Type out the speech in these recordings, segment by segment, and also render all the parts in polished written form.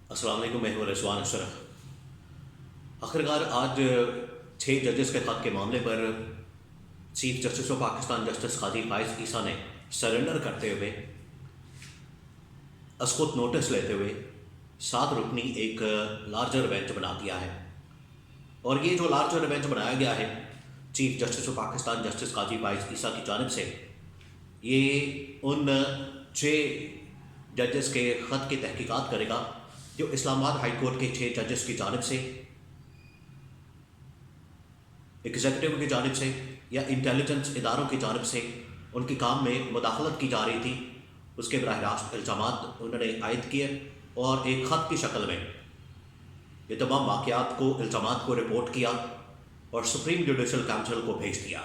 السلام علیکم، میں ہوں رضوان اشرف۔ آخرکار آج 6 ججز کے خط کے معاملے پر chief justice of Pakistan justice Qazi Faez عیسیٰ نے سرنڈر کرتے ہوئے اسقط نوٹس لیتے ہوئے 7 رکنی ایک لارجر بینچ بنا دیا ہے، اور یہ جو لارجر بینچ بنایا گیا ہے chief justice of Pakistan justice Qazi Faez عیسیٰ کی جانب سے، یہ ان 6 ججز کے خط کی تحقیقات کرے گا جو اسلام آباد ہائی کورٹ کے 6 ججز کی جانب سے، ایگزیکٹو کی جانب سے یا انٹیلیجنس اداروں کی جانب سے ان کے کام میں مداخلت کی جا رہی تھی، اس کے براہ راست الزامات انہوں نے عائد کیے اور ایک خط کی شکل میں یہ تمام واقعات کو، الزامات کو رپورٹ کیا اور سپریم جوڈیشل کونسل کو بھیج دیا۔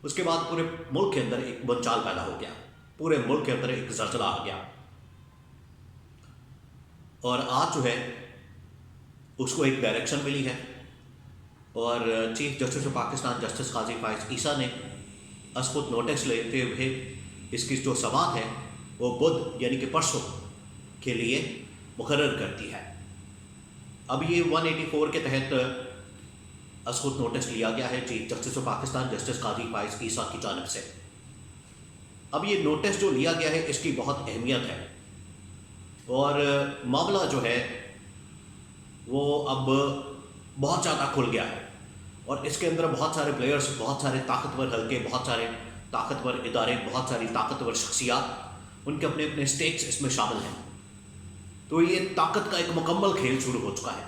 اس کے بعد پورے ملک کے اندر ایک بنچال پیدا ہو گیا، پورے ملک کے اندر ایک زلزلہ آ گیا، اور آج جو ہے اس کو ایک ڈائریکشن ملی ہے، اور chief justice of Pakistan justice Qazi Faez عیسیٰ نے اسقط نوٹس لیتے ہوئے اس کی جو سماعت ہے وہ بدھ یعنی کہ پرسوں کے لیے مقرر کرتی ہے۔ اب یہ 184 کے تحت اسقط نوٹس لیا گیا ہے chief justice of Pakistan justice Qazi Faez عیسیٰ کی جانب سے۔ اب یہ نوٹس جو لیا گیا ہے اس کی بہت اہمیت ہے، اور معاملہ جو ہے وہ اب بہت زیادہ کھل گیا ہے، اور اس کے اندر بہت سارے پلیئرز، بہت سارے طاقتور حلقے، بہت سارے طاقتور ادارے، بہت ساری طاقتور شخصیات، ان کے اپنے اپنے سٹیکس اس میں شامل ہیں۔ تو یہ طاقت کا ایک مکمل کھیل شروع ہو چکا ہے۔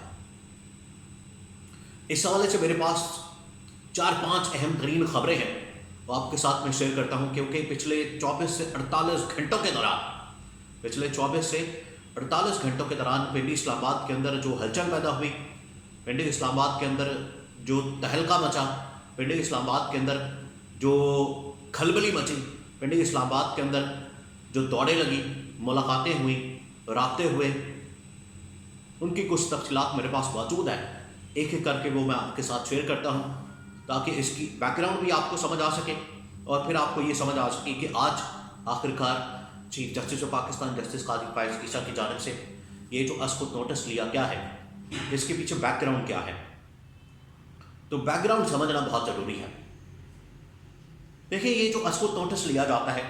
اس حوالے سے میرے پاس 4-5 اہم ترین خبریں ہیں، وہ آپ کے ساتھ میں شیئر کرتا ہوں، کیونکہ پچھلے 24 سے 48 گھنٹوں کے دوران پنڈی اسلام آباد کے اندر جو ہلچل پیدا ہوئی، پنڈی اسلام آباد کے اندر جو تہلکہ مچا، پنڈی اسلام آباد کے اندر جو کھلبلی مچی، پنڈی اسلام آباد کے اندر جو دوڑیں لگی، ملاقاتیں ہوئیں، رابطے ہوئے، ان کی کچھ تفصیلات میرے پاس موجود ہیں، ایک ایک کر کے وہ میں آپ کے ساتھ شیئر کرتا ہوں تاکہ اس کی بیک گراؤنڈ بھی آپ کو سمجھ آ سکے، اور پھر آپ کو یہ سمجھ آ سکے کہ آج آخرکار chief justice of Pakistan justice Qazi Faez عیسیٰ کی جانب سے یہ جو اسقط نوٹس لیا گیا ہے اس کے پیچھے بیک گراؤنڈ کیا ہے۔ تو بیک گراؤنڈ سمجھنا بہت ضروری ہے۔ دیکھیں، یہ جو اسقط نوٹس لیا جاتا ہے،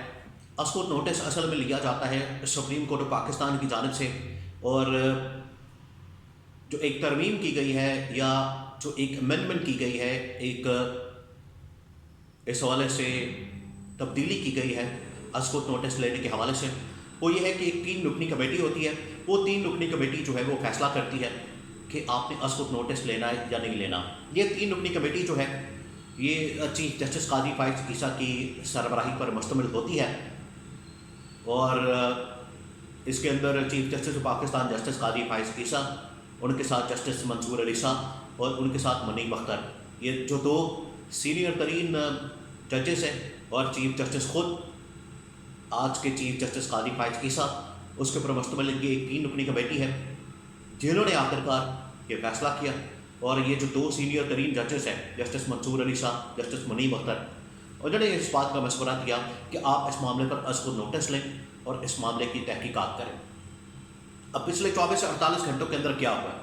اسقط نوٹس اصل میں لیا جاتا ہے سپریم کورٹ آف پاکستان کی جانب سے، اور جو ایک ترمیم کی گئی ہے یا جو ایک امینڈمنٹ کی گئی ہے، ایک اس حوالے سے تبدیلی کی گئی ہے اسقط نوٹس لینے کے حوالے سے، وہ یہ ہے کہ ایک 3 رکنی کمیٹی ہوتی ہے، وہ 3 رکنی کمیٹی جو ہے وہ فیصلہ کرتی ہے کہ آپ نے اسقط نوٹس لینا ہے یا نہیں لینا۔ یہ 3 رکنی کمیٹی جو ہے یہ چیف جسٹس قاضی فائز عیسیٰ کی سربراہی پر مشتمل ہوتی ہے، اور اس کے اندر chief justice of Pakistan justice Qazi Faez عیسیٰ، ان کے ساتھ جسٹس منصور علی شاہ اور ان کے ساتھ منیب اختر، یہ جو 2 سینئر ترین ججز ہیں، اور چیف جسٹس خود آج کے چیف جسٹس قاضی فائز عیسیٰ، اس کے اوپر مشتمل یہ ایک 3 رکنی کمیٹی ہے جنہوں نے آخرکار یہ فیصلہ کیا، اور یہ جو 2 سینئر ترین ججز ہیں جسٹس منصور علی شاہ، جسٹس منیب اختر، انہوں نے اس بات کا مشورہ دیا کہ آپ اس معاملے پر اسقط نوٹس لیں اور اس معاملے کی تحقیقات کریں۔ اب پچھلے 24 سے 48 گھنٹوں کے اندر کیا ہوا ہے؟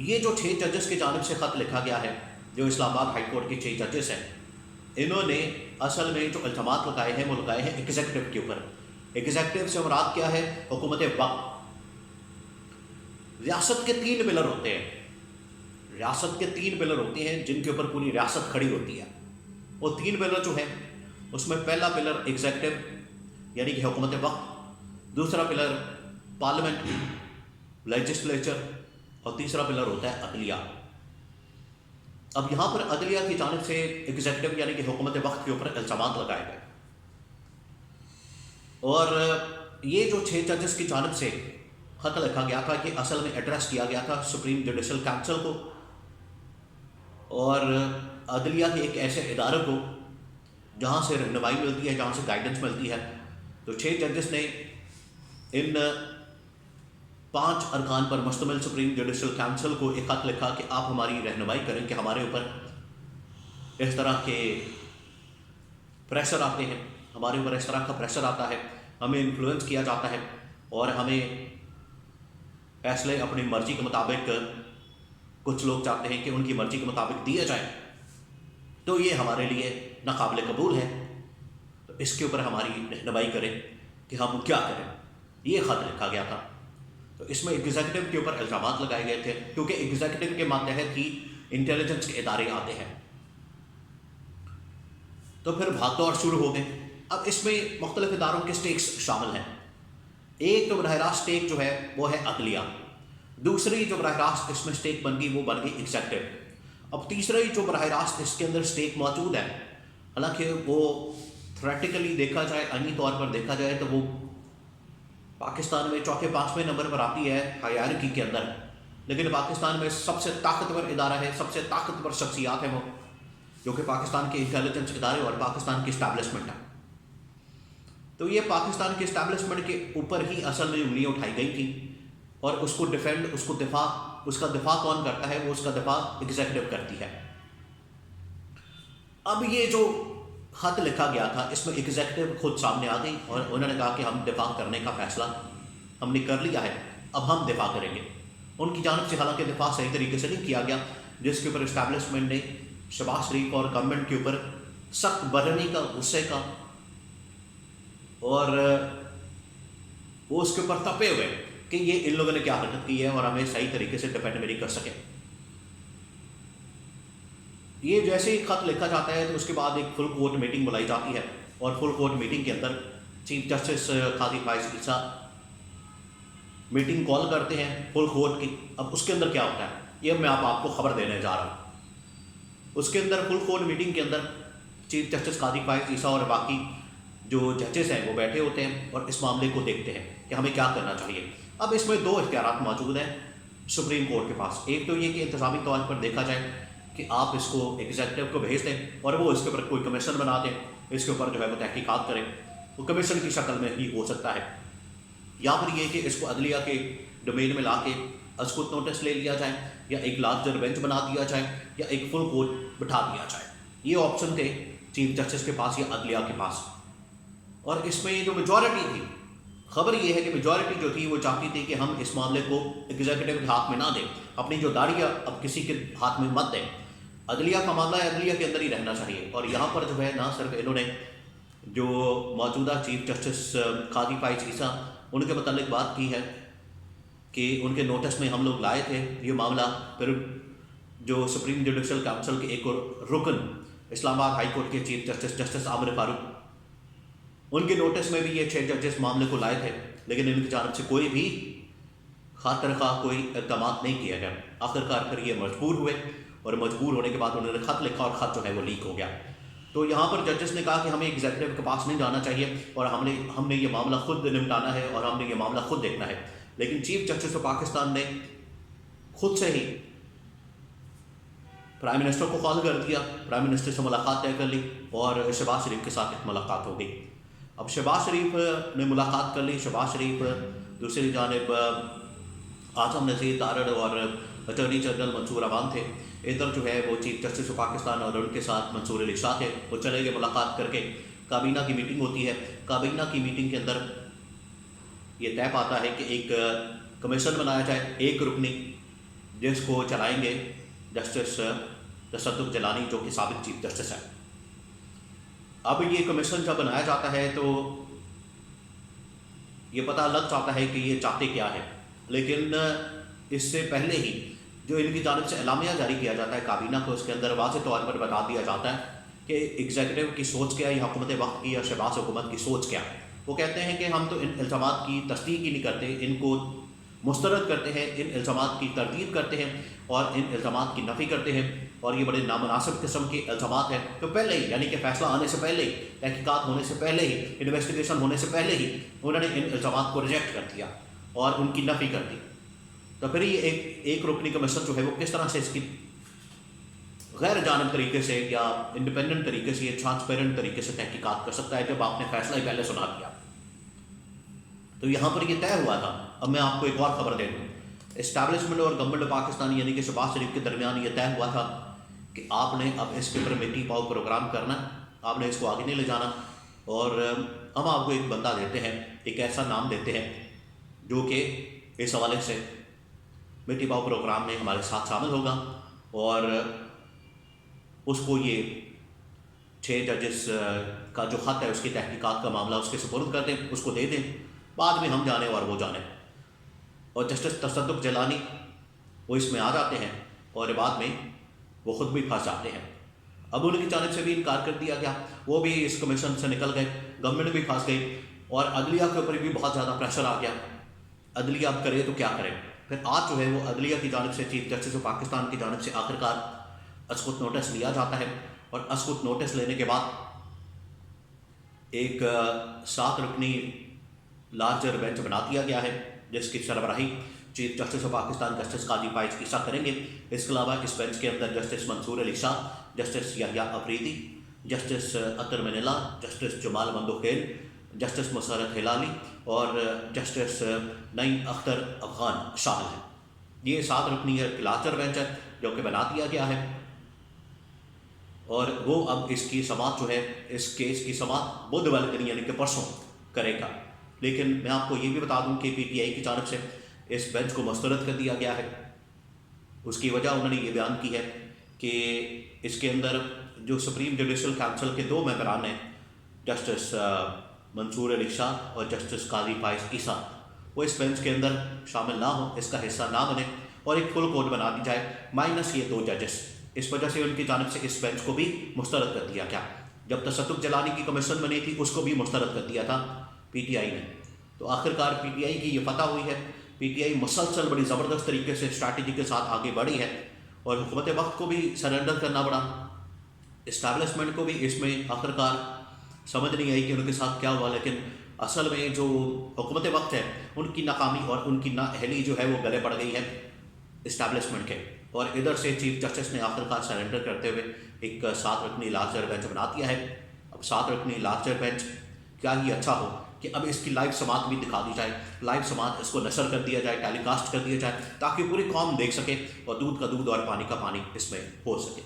یہ جو 6 ججز کی جانب سے خط لکھا گیا ہے، جو اسلام آباد ہائی کورٹ کے 6 ججز ہیں، انہوں نے اصل میں جو الزامات لگائے ہیں وہ لگائے ہیں ایگزیکٹو کے اوپر۔ ایگزیکٹو سے مراد کیا ہے؟ حکومت وقت۔ ریاست کے 3 پلر ہوتے ہیں، ریاست کے 3 پلر ہوتے ہیں جن کے اوپر پوری ریاست کھڑی ہوتی ہے۔ وہ 3 پلر جو ہیں اس میں پہلا پلر ایگزیکٹو یعنی کہ حکومت وقت، دوسرا پلر پارلیمنٹ لیجسلیچر، اور تیسرا پلر ہوتا ہے عدلیہ۔ اب یہاں پر عدلیہ کی جانب سے ایگزیکٹو یعنی کہ حکومت وقت کے اوپر الزامات لگائے گئے، اور یہ جو 6 ججز کی جانب سے خط لکھا گیا تھا یہ اصل میں ایڈریس کیا گیا تھا سپریم جوڈیشل کونسل کو اور عدلیہ کے ایک ایسے ادارے کو جہاں سے رہنمائی ملتی ہے، جہاں سے گائیڈنس ملتی ہے۔ تو 6 ججز نے ان 5 ارکان پر مشتمل سپریم جوڈیشل کونسل کو ایک خط لکھا کہ آپ ہماری رہنمائی کریں کہ ہمارے اوپر اس طرح کے پریشر آتے ہیں، ہمارے اوپر اس طرح کا پریشر آتا ہے، ہمیں انفلوئنس کیا جاتا ہے اور ہمیں فیصلے اپنی مرضی کے مطابق کچھ لوگ چاہتے ہیں کہ ان کی مرضی کے مطابق دیے جائیں، تو یہ ہمارے لیے ناقابل قبول ہے۔ تو اس کے اوپر ہماری رہنمائی کریں کہ ہم کیا کریں۔ یہ خط لکھا گیا تھا، تو اس میں ایگزیکٹو کے اوپر الزامات لگائے گئے تھے، کیونکہ ایگزیکٹو کے ماتحت ہی انٹیلیجنس کے ادارے آتے ہیں۔ تو پھر بھاگ دوڑ شروع ہو گئے۔ اب اس میں مختلف اداروں کے سٹیکس شامل ہیں۔ ایک تو براہ راست سٹیک جو ہے وہ ہے عدلیہ، دوسری جو براہ راست اس میں سٹیک بن گئی وہ بن گئی ایگزیکٹو۔ اب تیسری جو براہ راست اس کے اندر سٹیک موجود ہے، حالانکہ وہ تھریٹیکلی دیکھا جائے، آئینی طور پر دیکھا جائے تو وہ پاکستان میں چوتھے پانچویں نمبر پر آتی ہے ہائرارکی کے اندر، لیکن پاکستان میں سب سے طاقتور ادارہ ہے، سب سے طاقتور شخصیات ہیں وہ، جو کہ پاکستان کے انٹیلیجنس ادارے اور پاکستان کی اسٹیبلشمنٹ ہے۔ تو یہ پاکستان کی اسٹیبلشمنٹ کے اوپر ہی اصل میں انگلیاں اٹھائی گئی تھیں، اور اس کو ڈیفینڈ، اس کا دفاع کون کرتا ہے؟ وہ اس کا دفاع ایگزیکٹو کرتی ہے۔ اب یہ جو خط لکھا گیا تھا اس میں ایگزیکٹو خود سامنے آ گئی اور انہوں نے کہا کہ ہم دفاع کرنے کا فیصلہ ہم نے کر لیا ہے، اب ہم دفاع کریں گے۔ ان کی جانب سے حالانکہ دفاع صحیح طریقے سے نہیں کیا گیا، جس کے اوپر اسٹیبلشمنٹ نے شہباز شریف اور گورنمنٹ کے اوپر سخت برہنی کا، غصے کا، اور وہ اس کے اوپر تپے ہوئے کہ یہ ان لوگوں نے کیا حرکت کی ہے اور ہمیں صحیح طریقے سے ڈیفینڈ بھی نہیں کر سکے۔ یہ جیسے ہی خط لکھا جاتا ہے تو اس کے بعد ایک فل کورٹ میٹنگ بلائی جاتی ہے، اور فل کورٹ میٹنگ کے اندر چیف جسٹس قاضی فائز عیسیٰ میٹنگ کال کرتے ہیں فل کورٹ کی۔ اب اس کے اندر کیا ہوتا ہے یہ میں آپ کو خبر دینے جا رہا ہوں۔ اس کے اندر فل کورٹ میٹنگ کے اندر چیف جسٹس قاضی فائز عیسیٰ اور باقی جو ججز ہیں وہ بیٹھے ہوتے ہیں اور اس معاملے کو دیکھتے ہیں کہ ہمیں کیا کرنا چاہیے۔ اب اس میں دو اختیارات موجود ہیں سپریم کورٹ کے پاس۔ ایک تو یہ کہ انتظامی طور پر دیکھا جائے کہ آپ اس کو ایگزیکٹو کو بھیج دیں اور وہ اس کے اوپر کوئی کمیشن بنا دیں، اس کے اوپر جو ہے وہ تحقیقات کریں، وہ کمیشن کی شکل میں ہی ہو سکتا ہے، یا پھر یہ کہ اس کو عدلیہ کے ڈومین میں لا کے از خود نوٹس لے لیا جائے، یا ایک لارجر بینچ بنا دیا جائے، یا ایک فل کورٹ بٹھا دیا جائے۔ یہ آپشن تھے چیف جسٹس کے پاس یا عدلیہ کے پاس۔ اور اس میں جو میجورٹی تھی، خبر یہ ہے کہ میجورٹی جو تھی وہ چاہتی تھی کہ ہم اس معاملے کو ایگزیکٹو کے ہاتھ میں نہ دیں، اپنی جو داڑیاں اب کسی کے ہاتھ میں مت دیں، عدلیہ کا معاملہ ہے، عدلیہ کے اندر ہی رہنا چاہیے۔ اور یہاں پر جو ہے نہ صرف انہوں نے جو موجودہ چیف جسٹس قاضی فائز عیسیٰ ان کے متعلق بات کی ہے کہ ان کے نوٹس میں ہم لوگ لائے تھے یہ معاملہ، پھر جو سپریم جوڈیشل کونسل کے ایک رکن اسلام آباد ہائی کورٹ کے چیف جسٹس عامر فاروق، ان کے نوٹس میں بھی یہ 6 ججز معاملے کو لائے تھے، لیکن ان کی جانب سے کوئی بھی خاطر خواہ کوئی اقدامات نہیں کیا گیا۔ آخرکار پھر یہ مجبور ہوئے، اور مجبور ہونے کے بعد انہوں نے خط لکھا اور خط جو ہے وہ لیک ہو گیا۔ تو یہاں پر ججز نے کہا کہ ہمیں ایگزیکٹو کے پاس نہیں جانا چاہیے اور ہم نے یہ معاملہ خود نمٹانا ہے اور ہم نے یہ معاملہ خود دیکھنا ہے۔ لیکن چیف جسٹس آف پاکستان نے خود سے ہی پرائم منسٹر کو کال کر دیا، پرائم منسٹر سے ملاقات طے کر لی اور شہباز شریف کے ساتھ ایک ملاقات ہو گئی۔ اب شہباز شریف نے ملاقات کر لی، شہباز شریف دوسری جانب اعظم نذیر تارڑ اور اٹارنی جنرل منصور عوان تھے، ادھر جو ہے وہ چیف جسٹس آف پاکستان اور ان کے ساتھ منصور علی شاہ تھے، وہ چلے گئے ملاقات کر کے۔ کابینہ کی میٹنگ ہوتی ہے، کابینہ کی میٹنگ کے اندر یہ طے پاتا ہے کہ ایک کمیشن بنایا جائے، ایک رکنی، جس کو چلائیں گے جسٹس تصدق جیلانی جو کہ سابق چیف جسٹس ہے۔ اب یہ کمیشن جب بنایا جاتا ہے تو یہ پتہ لگ جاتا ہے کہ یہ چاہتے کیا ہے، لیکن اس سے پہلے ہی جو ان کی جانب سے اعلامیہ جاری کیا جاتا ہے کابینہ کو، اس کے اندر واضح طور پر بتا دیا جاتا ہے کہ ایگزیکٹو کی سوچ کیا ہے، یا حکومت وقت کی یا شہباز حکومت کی سوچ کیا ہے۔ وہ کہتے ہیں کہ ہم تو ان الزامات کی تصدیق ہی نہیں کرتے، ان کو مسترد کرتے ہیں، ان الزامات کی تردید کرتے ہیں اور ان الزامات کی نفی کرتے ہیں، اور یہ بڑے نامناسب قسم کے الزامات ہیں۔ تو پہلے ہی، یعنی کہ فیصلہ آنے سے پہلے ہی، تحقیقات ہونے سے پہلے ہی، انویسٹیگیشن ہونے سے پہلے ہی انہوں نے ان الزامات کو ریجیکٹ کر دیا اور ان کی نفی کر دی۔ تو پھر یہ ایک رکنی کمیشن جو ہے وہ کس طرح سے اس کی غیر جانب طریقے سے یا انڈیپینڈنٹ طریقے سے، یہ ٹرانسپیرنٹ طریقے سے تحقیقات کر سکتا ہے جب آپ نے فیصلہ ہی پہلے سنا دیا۔ تو یہاں پر یہ طے ہوا تھا۔ اب میں آپ کو ایک اور خبر دے دوں، اسٹیبلشمنٹ اور گورنمنٹ پاکستان یعنی کہ شہباز شریف کے درمیان یہ طے ہوا تھا کہ آپ نے اب اس کے اوپر مٹی پاؤ پروگرام کرنا، آپ نے اس کو آگے نہیں لے جانا، اور ہم آپ کو ایک بندہ دیتے ہیں، ایک ایسا نام دیتے ہیں جو کہ اس حوالے سے بیٹی باؤ پروگرام میں ہمارے ساتھ شامل ہوگا، اور اس کو یہ 6 ججز کا جو خط ہے اس کی تحقیقات کا معاملہ اس کے سپرد کر دیں، اس کو دے دیں، بعد میں ہم جانیں اور وہ جانیں۔ اور جسٹس تصدق جیلانی وہ اس میں آ جاتے ہیں اور بعد میں وہ خود بھی پھنس جاتے ہیں۔ اب ان کی جانب سے بھی انکار کر دیا گیا، وہ بھی اس کمیشن سے نکل گئے، گورنمنٹ بھی پھنس گئی، اور عدلیہ کے اوپر بھی بہت زیادہ پریشر آ گیا۔ عدلیہ اب کرے تو کیا کرے؟ پھر آج جو ہے وہ عدلیہ کی جانب سے، چیف جسٹس آف پاکستان کی جانب سے آخرکار اسقط نوٹس لیا جاتا ہے، اور اسقط نوٹس لینے کے بعد ایک 7 رکنی لارجر بینچ بنا دیا گیا ہے، جس کی سربراہی chief justice of Pakistan justice Qazi Faez عیسیٰ کریں گے۔ اس کے علاوہ اس بینچ کے اندر جسٹس منصور علی شاہ، جسٹس یحییٰ افریدی، جسٹس اطہر منیلا، جسٹس جمال مندوخیل، جسٹس مسرت ہلالی اور جسٹس نعیم اختر افغان شامل ہیں۔ یہ 7 رکنی لارجر بینچ ہے جو کہ بنا دیا گیا ہے، اور وہ اب اس کی سماعت جو ہے، اس کیس کی سماعت بدھ والے دن یعنی کہ پرسوں کرے گا۔ لیکن میں آپ کو یہ بھی بتا دوں کہ پی ٹی آئی کی جانب سے اس بینچ کو مسترد کر دیا گیا ہے۔ اس کی وجہ انہوں نے یہ بیان کی ہے کہ اس کے اندر جو سپریم جوڈیشل کونسل کے 2 ممبران ہیں، جسٹس منصور علی شاہ اور جسٹس قاضی فائز عیسیٰ، وہ اس بینچ کے اندر شامل نہ ہوں، اس کا حصہ نہ بنیں، اور ایک فل کورٹ بنا دی جائے مائنس یہ 2 ججز۔ اس وجہ سے ان کی جانب سے اس بینچ کو بھی مسترد کر دیا گیا۔ جب تصدق جیلانی کی کمیشن بنی تھی اس کو بھی مسترد کر دیا تھا پی ٹی آئی نے۔ تو آخرکار پی ٹی آئی کی یہ فتح ہوئی ہے۔ پی ٹی آئی مسلسل بڑی زبردست طریقے سے اسٹریٹجی کے ساتھ آگے بڑھی ہے، اور حکومت وقت کو بھی سرنڈر کرنا پڑا، اسٹیبلشمنٹ کو بھی اس میں آخرکار سمجھ نہیں آئی کہ ان کے ساتھ کیا ہوا، لیکن اصل میں جو حکومت وقت ہے ان کی ناکامی اور ان کی نااہلی جو ہے وہ گلے پڑ گئی ہے اسٹیبلشمنٹ کے، اور ادھر سے چیف جسٹس نے آخرکار سرنڈر کرتے ہوئے ایک 7 رکنی لارجر بینچ بنا دیا ہے۔ اب 7 رکنی لارجر بینچ کیا ہی اچھا ہو کہ اب اس کی لائیو سماعت بھی دکھا دی جائے، لائیو سماعت اس کو نشر کر دیا جائے، ٹیلی کاسٹ کر دیا جائے، تاکہ پوری قوم دیکھ سکے اور دودھ کا دودھ اور پانی کا پانی اس میں ہو سکے۔